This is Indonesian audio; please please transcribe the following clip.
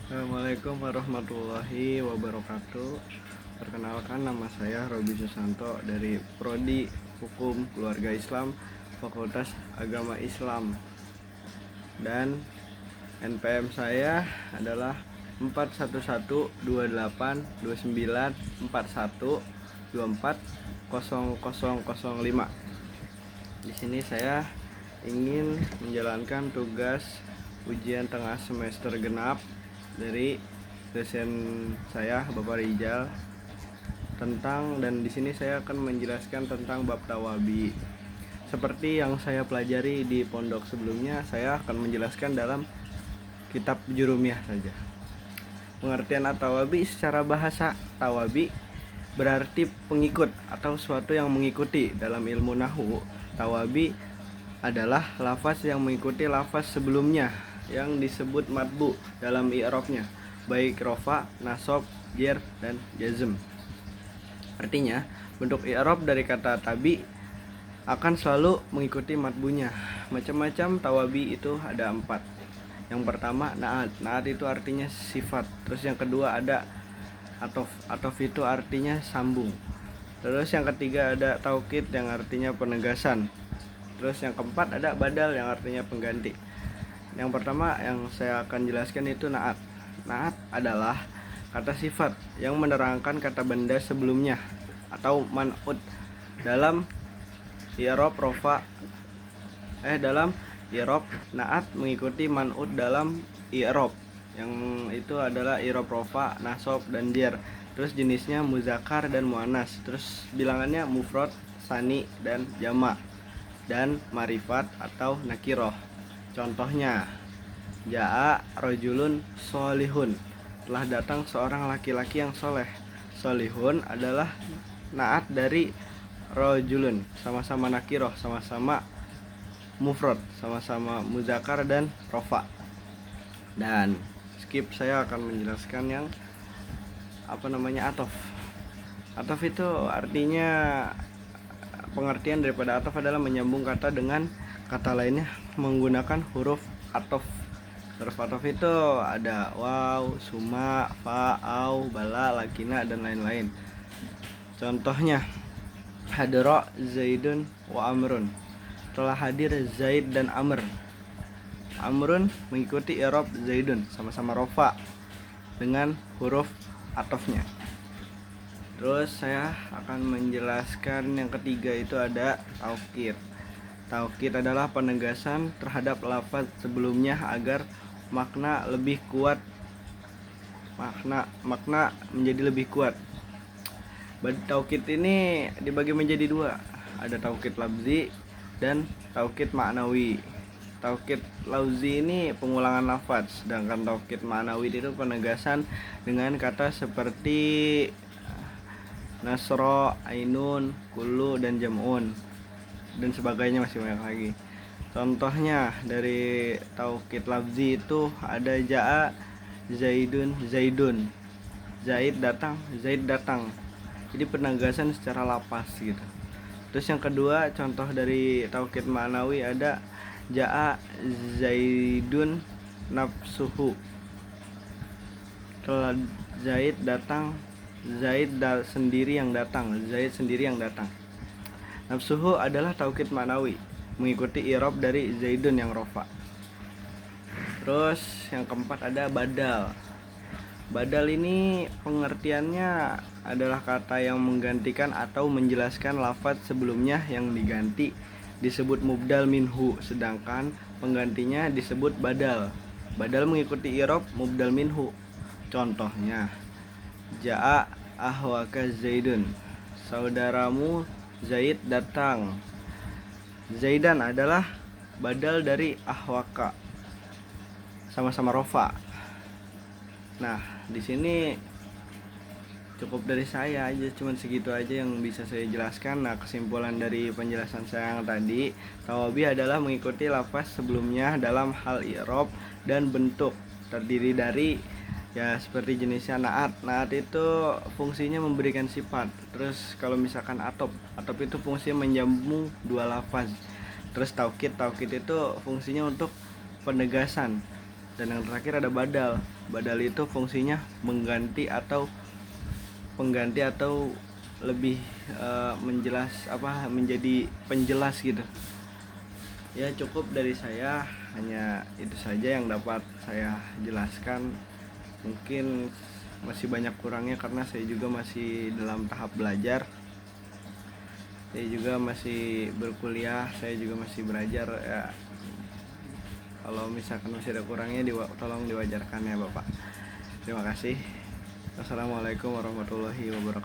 Assalamualaikum warahmatullahi wabarakatuh. Perkenalkan, nama saya Robi Susanto dari Prodi Hukum Keluarga Islam, Fakultas Agama Islam. Dan NPM saya adalah 41282941240005. Di sini saya ingin menjalankan tugas ujian tengah semester genap dari dosen saya, Bapak Rijal, dan di sini saya akan menjelaskan tentang bab tawabi. Seperti yang saya pelajari di pondok sebelumnya, saya akan menjelaskan dalam kitab Jurumiyah saja. Pengertian at-tawabi secara bahasa: tawabi berarti pengikut atau suatu yang mengikuti. Dalam ilmu nahwu, tawabi adalah lafaz yang mengikuti lafaz sebelumnya yang disebut matbu dalam i'rabnya, baik rofa, nasab, jer, dan jazm. Artinya, bentuk i'rab dari kata tabi akan selalu mengikuti matbunya. Macam-macam tawabi itu ada 4. Yang pertama, naat. Naat itu artinya sifat. Terus yang kedua ada atof. Atof itu artinya sambung. Terus yang ketiga ada taukid yang artinya penegasan. Terus yang keempat ada badal yang artinya pengganti. Yang pertama yang saya akan jelaskan itu naat. Naat adalah kata sifat yang menerangkan kata benda sebelumnya atau man'ut dalam i'rab rofa. Dalam i'rab, naat mengikuti man'ut dalam i'rab, yang itu adalah i'rab rofa, nasab, dan jer. Terus jenisnya muzakkar dan muannas. Terus bilangannya mufrad, sani, dan jama', dan marifat atau nakiroh. Contohnya, ja'a rojulun solihun, telah datang seorang laki-laki yang soleh. Solihun adalah naat dari rojulun, sama-sama nakiroh, sama-sama mufrad, sama-sama muzakkar dan rofa. Dan saya akan menjelaskan yang atof. Atof itu artinya, pengertian daripada atof adalah menyambung kata dengan kata lainnya menggunakan huruf atof. Huruf atof itu ada waw, suma, fa, au, bala, lakina, dan lain-lain. Contohnya, hadra zaidun wa amrun, telah hadir Zaid dan Amr. Amrun mengikuti i'rab zaidun, sama-sama rofa dengan huruf atofnya. Terus saya akan menjelaskan yang ketiga, itu ada taukid. Taukid adalah penegasan terhadap lafaz sebelumnya agar makna lebih kuat. Makna menjadi lebih kuat. Taukid ini dibagi menjadi 2. Ada taukid lafzi dan taukid ma'nawi. Taukid lafzi ini pengulangan lafaz, sedangkan taukid ma'nawi itu penegasan dengan kata seperti nasro, ainun, kullu, dan jam'un, dan sebagainya, masih banyak lagi. Contohnya dari taukid lafzi itu ada ja'a zaidun, Zaid datang. Jadi penegasan secara lapas gitu. Terus yang kedua, contoh dari taukid ma'nawi ada ja'a zaidun nafsuhu, telah Zaid datang, sendiri yang datang. Nafsuhu adalah taukid ma'nawi, mengikuti i'rab dari zaidun yang rofa. Terus yang keempat ada badal. Badal ini pengertiannya adalah kata yang menggantikan atau menjelaskan lafaz sebelumnya yang diganti disebut mubdal minhu, sedangkan penggantinya disebut badal. Badal mengikuti i'rab mubdal minhu. Contohnya, ja'a ahwaka zaidun, saudaramu Zaid datang. Zaidan adalah badal dari ahwaka, sama-sama rofa. Nah, di sini cukup dari saya aja, cuman segitu aja yang bisa saya jelaskan. Nah, kesimpulan dari penjelasan saya yang tadi, tawabi adalah mengikuti lafaz sebelumnya dalam hal i'rab dan bentuk, terdiri dari seperti jenisnya naat. Naat itu fungsinya memberikan sifat. Terus kalau misalkan atof itu fungsinya menyambung 2 lafaz. Terus taukid itu fungsinya untuk penegasan. Dan yang terakhir ada badal. Badal itu fungsinya mengganti atau pengganti atau lebih menjadi penjelas gitu. Ya cukup dari saya, hanya itu saja yang dapat saya jelaskan. Mungkin masih banyak kurangnya karena saya juga masih dalam tahap belajar. Saya juga masih berkuliah, saya juga masih belajar ya. Kalau misalkan masih ada kurangnya tolong diwajarkan ya Bapak. Terima kasih. Assalamualaikum warahmatullahi wabarakatuh.